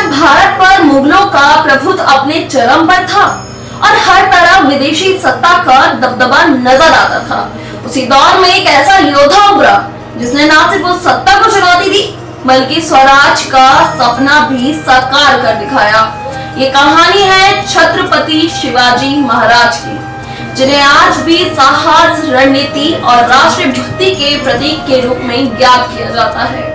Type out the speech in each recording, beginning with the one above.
जब भारत पर मुगलों का प्रभुत्व अपने चरम पर था और हर तरफ विदेशी सत्ता का दबदबा नजर आता था, उसी दौर में एक ऐसा योद्धा उभरा जिसने न सिर्फ उस सत्ता को चुनौती दी बल्कि स्वराज का सपना भी साकार कर दिखाया। ये कहानी है छत्रपति शिवाजी महाराज की, जिन्हें आज भी साहस, रणनीति और राष्ट्रीय भक्ति के प्रतीक के रूप में याद किया जाता है।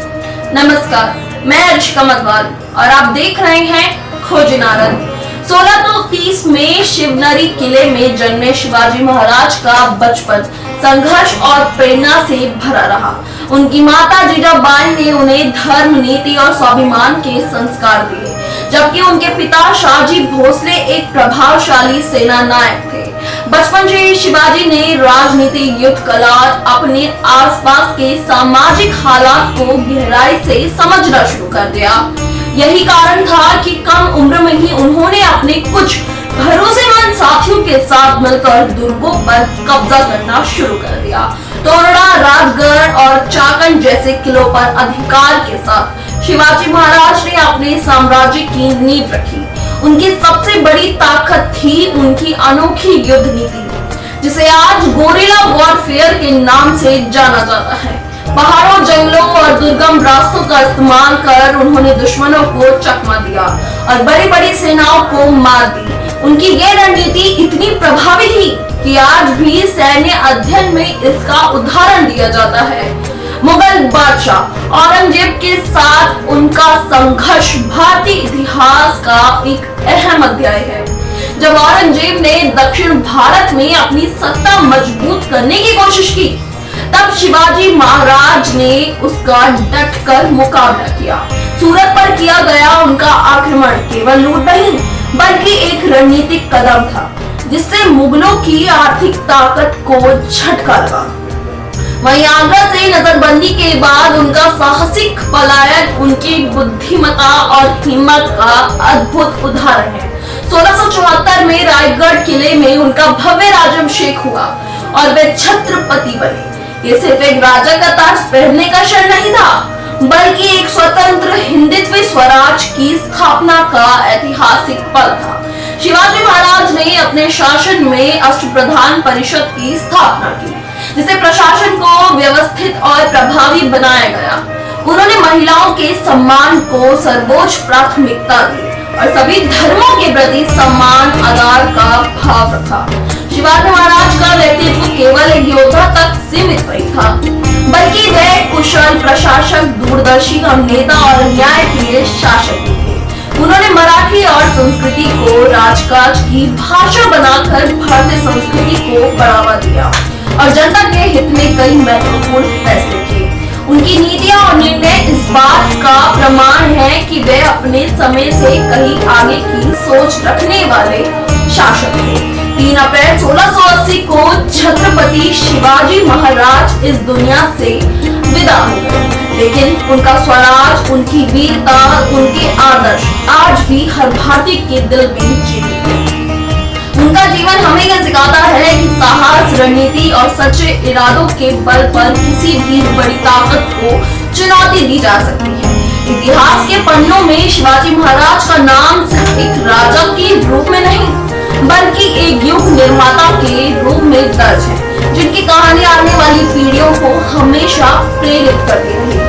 नमस्कार, मैं अर्शिका मधवाल और आप देख रहे हैं खोजी नारद। 1630 में शिवनरी किले में जन्मे शिवाजी महाराज का बचपन संघर्ष और प्रेरणा से भरा रहा। उनकी माता जीजाबाई ने उन्हें धर्म, नीति और स्वाभिमान के संस्कार दिए, जबकि उनके पिता शाहजी भोसले एक प्रभावशाली सेना नायक थे। बचपन से शिवाजी ने राजनीति, युद्ध कला और अपने आसपास के सामाजिक हालात को गहराई से समझना शुरू कर दिया। यही कारण था कि कम उम्र में ही उन्होंने अपने कुछ भरोसेमंद साथियों के साथ मिलकर दुर्गों पर कब्जा करना शुरू कर दिया। तोरड़ा, राजगढ़ और चाकन जैसे किलों पर अधिकार के साथ शिवाजी महाराज ने अपने साम्राज्य की नींव रखी। उनकी सबसे बड़ी ताकत थी उनकी अनोखी युद्ध नीति, जिसे आज गोरिल्ला वॉरफेयर के नाम से जाना जाता है। पहाड़ों, जंगलों और दुर्गम रास्तों का इस्तेमाल कर उन्होंने दुश्मनों को चकमा दिया और बड़ी बड़ी सेनाओं को मार दी। उनकी ये रणनीति इतनी प्रभावी थी कि आज भी सैन्य अध्ययन में इसका उदाहरण दिया जाता है। मुगल बादशाह औरंगजेब के साथ उनका संघर्ष भारतीय इतिहास का एक अहम अध्याय है। जब औरंगजेब ने दक्षिण भारत में अपनी सत्ता मजबूत करने की कोशिश की, तब शिवाजी महाराज ने उसका डटकर मुकाबला किया। सूरत पर किया गया उनका आक्रमण केवल लूट नहीं बल्कि एक रणनीतिक कदम था, जिससे मुगलों की आर्थिक ताकत को झटका लगा। वहीं आगरा से नजरबंदी के बाद उनका साहसिक पलायन उनकी बुद्धिमत्ता और हिम्मत का अद्भुत उदाहरण है। 1674 में रायगढ़ किले में उनका भव्य राज्याभिषेक हुआ और वे छत्रपति बने। ये सिर्फ एक राजा का ताज पहनने का क्षण नहीं था, बल्कि एक स्वतंत्र हिंदुत्व स्वराज की स्थापना का ऐतिहासिक पल था। शिवाजी महाराज ने अपने शासन में अष्टप्रधान परिषद की स्थापना की, जिसे प्रशासन को व्यवस्थित और प्रभावी बनाया गया। उन्होंने महिलाओं के सम्मान को सर्वोच्च प्राथमिकता दी और सभी धर्मों के प्रति सम्मान आदर का भाव रखा। शिवाजी महाराज का व्यक्तित्व केवल एक योद्धा तक सीमित नहीं था, बल्कि वे कुशल प्रशासक, दूरदर्शी नेता और न्यायप्रिय शासक भी थे। उन्होंने मराठी और संस्कृति को राजकाज की भाषा बनाकर भारतीय संस्कृति को बढ़ावा दिया और जनता के हित में कई महत्वपूर्ण फैसले किए। उनकी नीतियां और निर्णय इस बात का प्रमाण है कि वे अपने समय से कहीं आगे की सोच रखने वाले शासक थे। 3 अप्रैल 1680 को छत्रपति शिवाजी महाराज इस दुनिया से विदा हो गए, लेकिन उनका स्वराज, उनकी वीरता, उनके आदर्श आज भी हर भारतीय के दिल में जीवित है। उनका जीवन हमें यह सिखाता है कि साहस, रणनीति और सच्चे इरादों के बल पर किसी भी बड़ी ताकत को चुनौती दी जा सकती है। इतिहास के पन्नों में शिवाजी महाराज का नाम सिर्फ एक राजा के रूप में नहीं बल्कि एक युग निर्माता के रूप में दर्ज है, जिनकी कहानी आने वाली पीढ़ियों को हमेशा प्रेरित करती रहेगी।